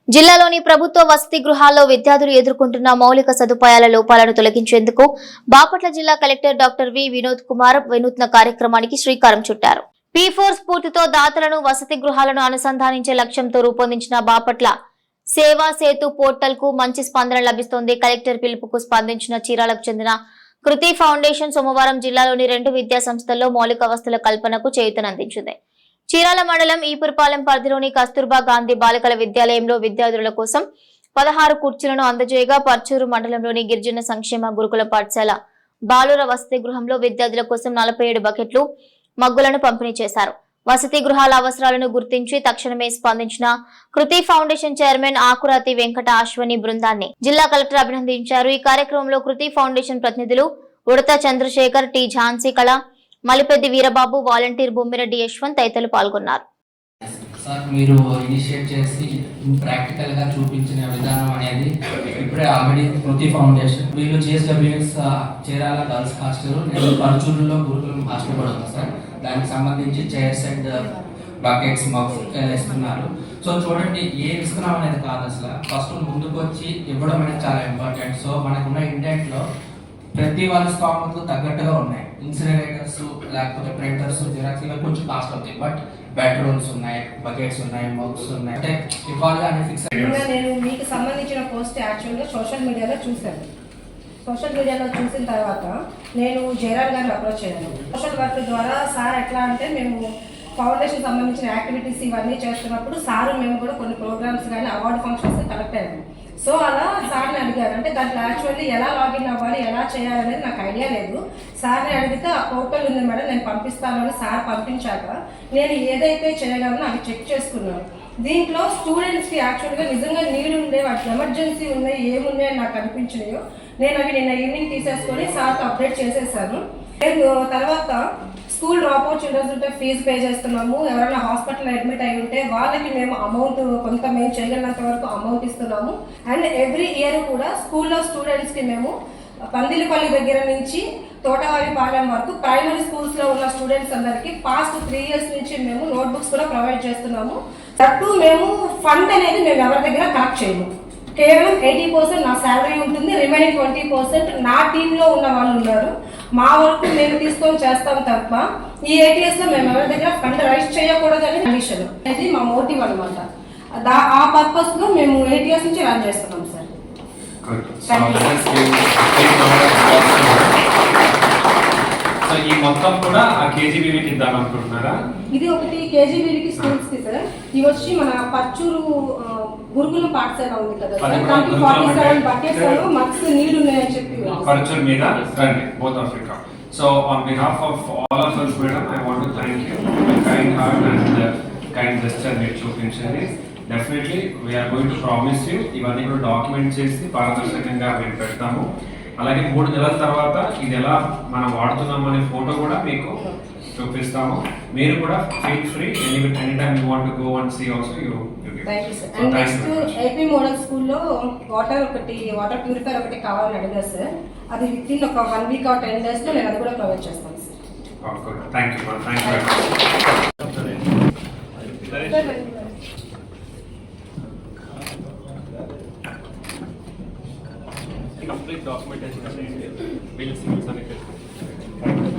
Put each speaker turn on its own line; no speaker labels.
జిల్లాలోని ప్రభుత్వ వసతి గృహాల్లో విద్యార్థులు ఎదుర్కొంటున్న మౌలిక సదుపాయాల లోపాలను తొలగించేందుకు బాపట్ల జిల్లా collector doctor V Vinod Kumar వినూత్న కార్యక్రమానికి శ్రీకారం చుట్టారు. P4 స్ఫూర్తితో దాతలను వసతి గృహాలను అనుసంధానించే లక్ష్యంతో రూపొందించిన బాపట్ల సేవా సేతు పోర్టల్ కు మంచి స్పందన లభిస్తోంది. కలెక్టర్ పిలుపుకు స్పందించిన చీరాలకు చెందిన కృతి ఫౌండేషన్ సోమవారం జిల్లాలోని 2 విద్యా సంస్థల్లో మౌలిక వసతుల కల్పనకు చేయూతనందించింది. చీరాల మండలం ఈపురపాలెం పరిధిలోని కస్తూర్బా గాంధీ బాలికల విద్యాలయంలో విద్యార్థుల కోసం 16 కుర్చీలను అందజేయగా, పర్చూరు మండలంలోని గిరిజన సంక్షేమ గురుకుల పాఠశాల బాలుర వసతి గృహంలో విద్యార్థుల కోసం 47 బకెట్లు మగ్గులను పంపిణీ చేశారు. వసతి గృహాల అవసరాలను గుర్తించి తక్షణమే స్పందించిన కృతి ఫౌండేషన్ చైర్మన్ ఆకురాతి వెంకట అశ్వని బృందాన్ని జిల్లా కలెక్టర్ అభినందించారు. ఈ కార్యక్రమంలో కృతి ఫౌండేషన్ ప్రతినిధులు ఉడత చంద్రశేఖర్, టి ఝాన్సీ కళ, మలిపెద్ది వీరబాబు, వాలంటీర్ బొమ్మిరెడ్డి యశ్వంత్ తదితరులు పాల్గొన్నారు.
సార్, మీరు ఇనిషియేట్ చేసి ప్రాక్టికల్ గా చూపించిన విధానం అనేది ఇప్పుడే ఆల్రెడీ కృతి ఫౌండేషన్ వీళ్ళు JSWS చీరాల గర్ల్స్ హాస్టల్, నేను పరుచూరులో గురుకులం హాస్టల్ కూడా ఉంది సార్. దానికి సంబంధించి చైర్స్ అండ్ బకెట్స్ మగ్స్ ఇస్తున్నారు. సో చూడండి, ఏం ఇస్తున్నాం అనేది కాదు, అసలు ఫస్ట్ ముందుకు వచ్చి ఇవ్వడం అనేది చాలా ఇంపార్టెంట్. సో మనకున్న ఇండియట్ లో ప్రతి వాళ్ళ స్థామతకు తగ్గట్టుగా ఉన్నాయి. ఇన్సినరేటర్స్, లేకపోతే ప్రింటర్స్, జిరాక్స్ ఇవి కొంచెం కాస్ట్ అవుతాయి. బట్ బెడ్రూమ్స్ ఉన్నాయి, బకెట్స్ ఉన్నాయి, మగ్స్ ఉన్నాయి. అంటే ఇవ్వాలి అని ఫిక్స్ అయ్యాను.
నేను మీకు సంబంధించిన పోస్ట్ యాక్చువల్గా సోషల్ మీడియాలో చూశాను. సోషల్ మీడియాలో చూసిన తర్వాత నేను జయరామ్ గారిని అప్రోచ్ అయ్యాను. సోషల్ వర్క్ ద్వారా సార్ ఎట్లా అంటే మేము ఫౌండేషన్ సంబంధించిన యాక్టివిటీస్ ఇవన్నీ చేస్తున్నప్పుడు సార్ మేము కూడా కొన్ని ప్రోగ్రామ్స్ కానీ అవార్డు ఫంక్షన్స్ కలెక్ట్ అయ్యాము. సో అలా సార్ని అడిగారు. అంటే దాంట్లో యాక్చువల్లీ ఎలా లాగిన్ అవ్వాలి, ఎలా చేయాలనేది నాకు ఐడియా లేదు. సార్ని అడిగితే ఆ పోర్టల్ ఉంది మేడం, నేను పంపిస్తాను అని సార్ పంపించాక నేను ఏదైతే చేయగలనో అవి చెక్ చేసుకున్నాను. దీంట్లో స్టూడెంట్స్కి యాక్చువల్గా నిజంగా నీడ్ ఉండే, వాటికి ఎమర్జెన్సీ ఉన్నాయి, ఏమున్నాయని నాకు అనిపించినాయో నేను అవి నిన్న ఈవినింగ్ తీసేసుకొని సార్కి అప్డేట్ చేసేసాను. నేను తర్వాత స్కూల్ డ్రాప్ అవుట్ చిల్డ్రన్స్ ఉంటే ఫీజు పే చేస్తున్నాము. ఎవరైనా హాస్పిటల్ అడ్మిట్ అయి ఉంటే వాళ్ళకి మేము అమౌంట్ కొంత మేము చేయగలిగినంత వరకు అమౌంట్ ఇస్తున్నాము. అండ్ ఎవ్రీ ఇయర్ కూడా స్కూల్లో స్టూడెంట్స్కి మేము పందిలిపల్లి దగ్గర నుంచి తోటవారిపాలెం వరకు ప్రైమరీ స్కూల్స్లో ఉన్న స్టూడెంట్స్ అందరికీ పాస్ట్ 3 years నుంచి మేము నోట్బుక్స్ కూడా ప్రొవైడ్ చేస్తున్నాము. అటు మేము ఫండ్ అనేది మేము ఎవరి దగ్గర కలెక్ట్ చేయము. కేవలం 80% నా శాలరీ ఉంటుంది, రిమైనింగ్ 20% నా టీంలో ఉన్న వాళ్ళు ఉన్నారు. మా వరకు మేము తీసుకొని చేస్తాం తప్ప ఈ ATS లో మేము ఎవరి దగ్గర ఫండ్ రైజ్ చేయకూడదని కండిషన్. అది మా మోటివ్ అనమాట. ఆ పర్పస్ లో మేము ATS నుంచి రన్ చేస్తున్నాం సార్.
ఈ మొత్తం కూడా ఆ KGBVకి ఇద్దాం అనుకుంటున్నారా?
ఇది ఒకటి KGBVకి స్కూల్స్ కి సార్. ఇవి వచ్చి మన పర్చూరు గురుకులం పాఠశాల ఉంది కదా సార్, 47 బకెట్స్ మక్స్ నీళ్లు ఉన్నాయని చెప్పి
పర్చూరు మీద రండి, both of you come. So on behalf of all of us, madam, I want to thank you for the kind heart and kind gesture మీరు చూపించింది. Definitely we are going to promise you ఇవన్నీ కూడా document చేసి పారదర్శకంగా మేము పెడతాము. అలాగే 3 నెలల తర్వాత ఇది ఎలా మనం వాడుతున్నాం అనే ఫోటో కూడా మీకు చూపిస్తాము. మీరు కూడా feel free, any time you want to go and see also you.
Thank you sir. And next AP model స్కూల్లో వాటర్ ప్యూరిఫైర్ ఒకటి కావాలని అడిగారు సార్. అది విత్ ఒక 1 week or 10 days లో నేను అది కూడా ప్రొవైడ్ చేస్తాను sir.
Thank you. Complete documentation. We'll see you.